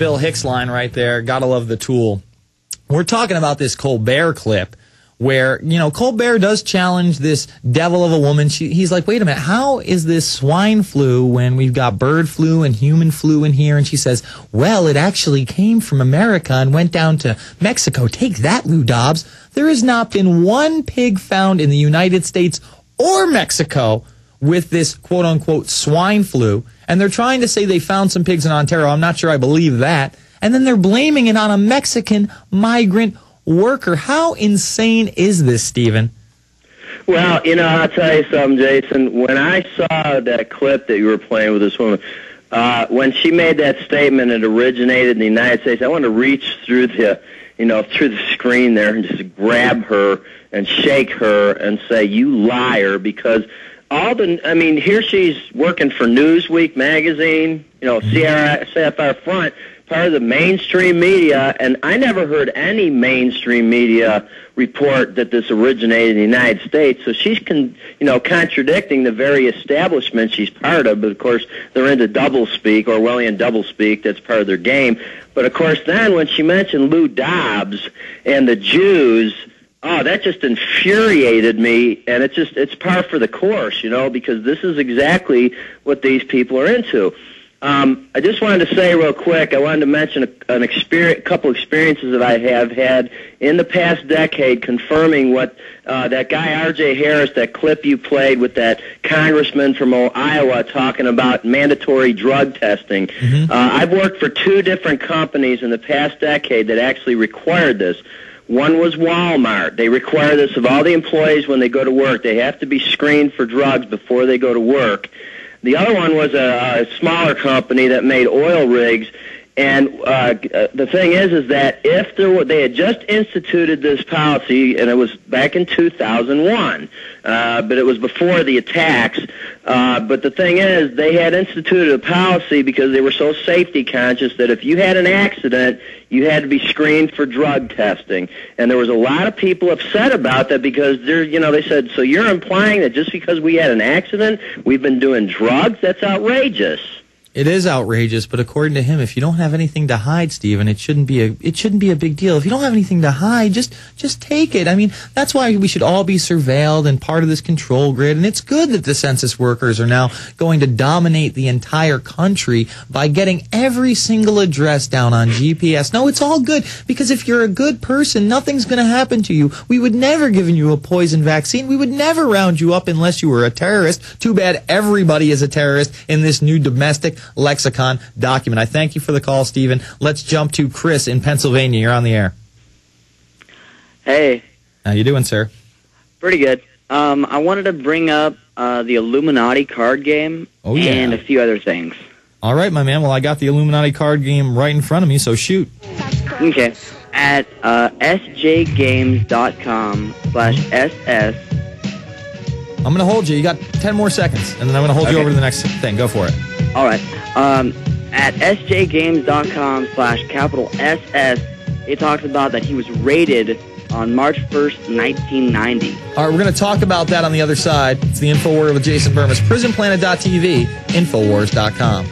Bill Hicks line right there. Gotta love the tool. We're talking about this Colbert clip where, Colbert does challenge this devil of a woman. He's like, wait a minute, how is this swine flu when we've got bird flu and human flu in here? And she says, well, it actually came from America and went down to Mexico. Take that, Lou Dobbs. There has not been one pig found in the United States or Mexico with this quote-unquote swine flu. And they're trying to say they found some pigs in Ontario. I'm not sure I believe that. And then they're blaming it on a Mexican migrant worker. How insane is this, Stephen? Well, I'll tell you something, Jason. When I saw that clip that you were playing with this woman, when she made that statement, it originated in the United States, I wanted to reach through through the screen there and just grab her and shake her and say, you liar, because here she's working for Newsweek magazine, CFR Front, part of the mainstream media, and I never heard any mainstream media report that this originated in the United States. So she's, contradicting the very establishment she's part of. But of course, they're into doublespeak, Orwellian doublespeak. That's part of their game. But of course, then when she mentioned Lou Dobbs and the Jews, that just infuriated me, and it's par for the course, because this is exactly what these people are into. I just wanted to say real quick, I wanted to mention a couple experiences that I have had in the past decade confirming what that guy R.J. Harris, that clip you played with that congressman from Iowa talking about mandatory drug testing. Mm-hmm. I've worked for 2 different companies in the past decade that actually required this. One was Walmart. They require this of all the employees when they go to work. They have to be screened for drugs before they go to work. The other one was a smaller company that made oil rigs, and the thing is that if they had just instituted this policy, and it was back in 2001, but it was before the attacks. But the thing is, they had instituted a policy because they were so safety conscious that if you had an accident, you had to be screened for drug testing. And there was a lot of people upset about that because they said, so you're implying that just because we had an accident, we've been doing drugs? That's outrageous. It is outrageous, but according to him, if you don't have anything to hide, Stephen, it shouldn't be a big deal. If you don't have anything to hide, just take it. I mean, that's why we should all be surveilled and part of this control grid. And it's good that the census workers are now going to dominate the entire country by getting every single address down on GPS. No, it's all good, because if you're a good person, nothing's going to happen to you. We would never given you a poison vaccine. We would never round you up unless you were a terrorist. Too bad everybody is a terrorist in this new domestic lexicon document. I thank you for the call, Stephen. Let's jump to Chris in Pennsylvania. You're on the air. Hey. How you doing, sir? Pretty good. I wanted to bring up the Illuminati card game and a few other things. All right, my man. Well, I got the Illuminati card game right in front of me, so shoot. Okay. At sjgames.com/SS. I'm going to hold you. You got 10 more seconds, and then I'm going to hold you over to the next thing. Go for it. All right. At sjgames.com/SS, it talks about that he was raided on March 1st, 1990. All right, we're going to talk about that on the other side. It's the Infowarrior with Jason Bermas. PrisonPlanet.tv, Infowars.com.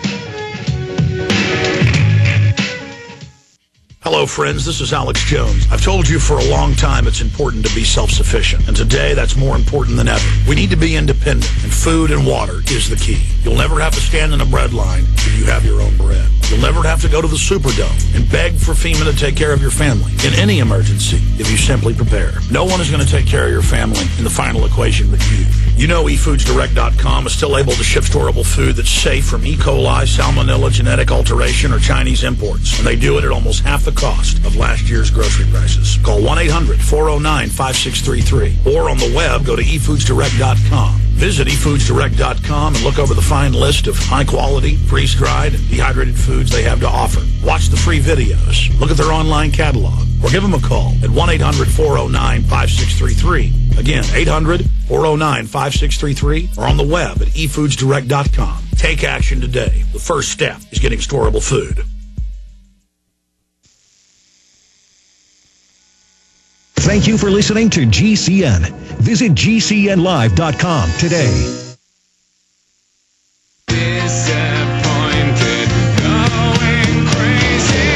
Hello, friends. This is Alex Jones. I've told you for a long time it's important to be self-sufficient, and today that's more important than ever. We need to be independent, and food and water is the key. You'll never have to stand in a bread line if you have your own bread. You'll never have to go to the Superdome and beg for FEMA to take care of your family in any emergency if you simply prepare. No one is going to take care of your family in the final equation but you. You know eFoodsDirect.com is still able to ship storable food that's safe from E. coli, salmonella, genetic alteration, or Chinese imports, and they do it at almost half the cost of last year's grocery prices. Call 1-800-409-5633 or on the web, go to eFoodsDirect.com. Visit eFoodsDirect.com and look over the fine list of high-quality, freeze-dried, and dehydrated foods they have to offer. Watch the free videos, look at their online catalog, or give them a call at 1-800-409-5633. Again, 800-409-5633 or on the web at eFoodsDirect.com. Take action today. The first step is getting storable food. Thank you for listening to GCN. Visit GCNlive.com today. Disappointed, going crazy.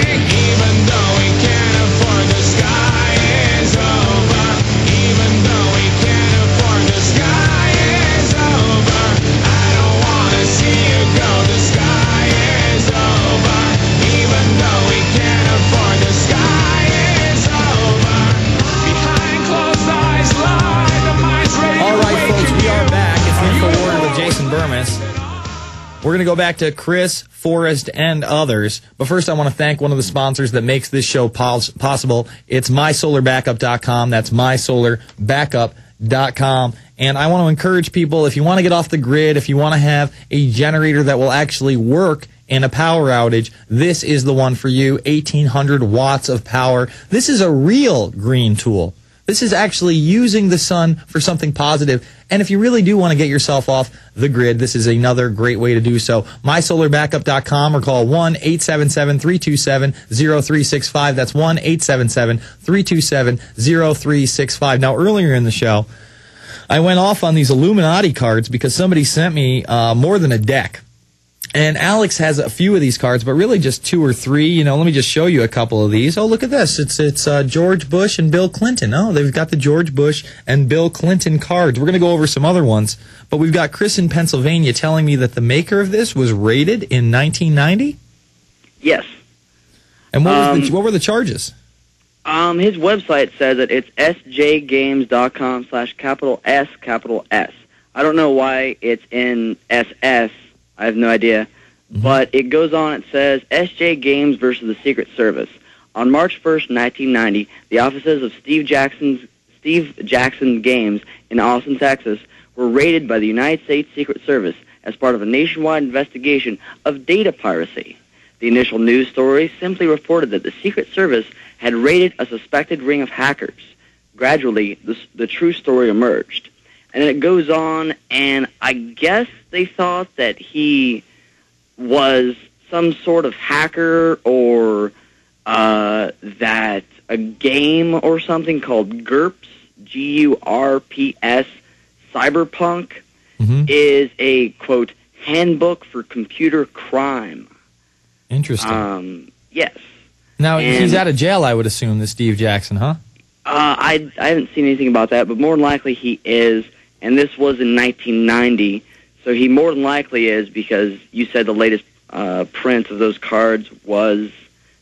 We're going to go back to Chris, Forrest, and others. But first, I want to thank one of the sponsors that makes this show possible. It's MySolarBackup.com. That's MySolarBackup.com. And I want to encourage people, if you want to get off the grid, if you want to have a generator that will actually work in a power outage, this is the one for you. 1,800 watts of power. This is a real green tool. This is actually using the sun for something positive. And if you really do want to get yourself off the grid, this is another great way to do so. MySolarBackup.com or call 1-877-327-0365. That's 1-877-327-0365. Now, earlier in the show, I went off on these Illuminati cards because somebody sent me more than a deck. And Alex has a few of these cards, but really just 2 or 3. You know, let me just show you a couple of these. Oh, look at this. It's George Bush and Bill Clinton. Oh, they've got the George Bush and Bill Clinton cards. We're going to go over some other ones. But we've got Chris in Pennsylvania telling me that the maker of this was raided in 1990? Yes. And what were the charges? His website says that it's sjgames.com/S. I don't know why it's in SS. I have no idea. But it goes on, it says, SJ Games versus the Secret Service. On March 1st, 1990, the offices of Steve Jackson Games in Austin, Texas, were raided by the United States Secret Service as part of a nationwide investigation of data piracy. The initial news story simply reported that the Secret Service had raided a suspected ring of hackers. Gradually, the true story emerged. And then it goes on, and I guess they thought that he was some sort of hacker or that a game or something called GURPS, GURPS, Cyberpunk, is a, quote, handbook for computer crime. Interesting. Yes. Now, he's out of jail, I would assume, this Steve Jackson, huh? I haven't seen anything about that, but more than likely he is. And this was in 1990, so he more than likely is, because you said the latest print of those cards was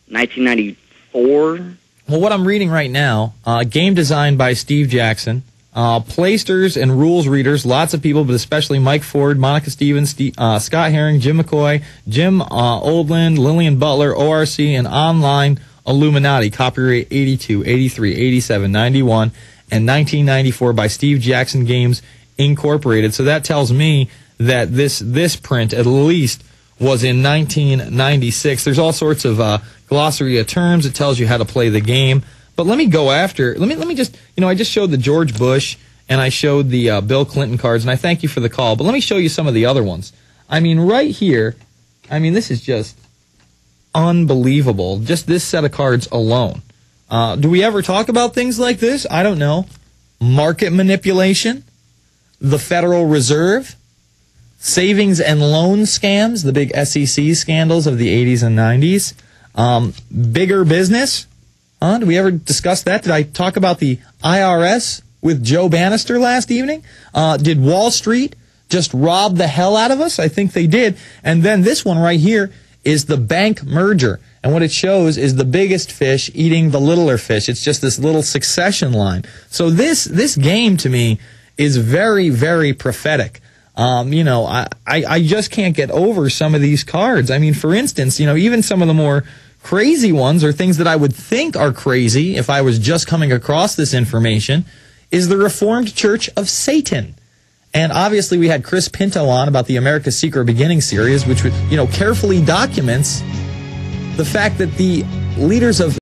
1994. Well, what I'm reading right now, game designed by Steve Jackson, playsters and rules readers, lots of people, but especially Mike Ford, Monica Stevens, Scott Herring, Jim McCoy, Jim Oldland, Lillian Butler, ORC, and Online Illuminati, copyright 82, 83, 87, 91, and 1994 by Steve Jackson Games Incorporated. So that tells me that this print at least was in 1996. There's all sorts of glossary of terms. It tells you how to play the game. But let me go after. Let me just, I just showed the George Bush and I showed the Bill Clinton cards, and I thank you for the call. But let me show you some of the other ones. I mean, right here, this is just unbelievable. Just this set of cards alone. Do we ever talk about things like this? I don't know. Market manipulation, the Federal Reserve, savings and loan scams, the big SEC scandals of the 80s and 90s, bigger business. Did we ever discuss that? Did I talk about the IRS with Joe Bannister last evening? Did Wall Street just rob the hell out of us? I think they did. And then this one right here is the bank merger. And what it shows is the biggest fish eating the littler fish. It's just this little succession line. So this game to me is very, very prophetic. I just can't get over some of these cards. I mean, for instance, even some of the more crazy ones, or things that I would think are crazy if I was just coming across this information, is the Reformed Church of Satan. And obviously we had Chris Pinto on about the America's Secret Beginning series, which carefully documents the fact that the leaders of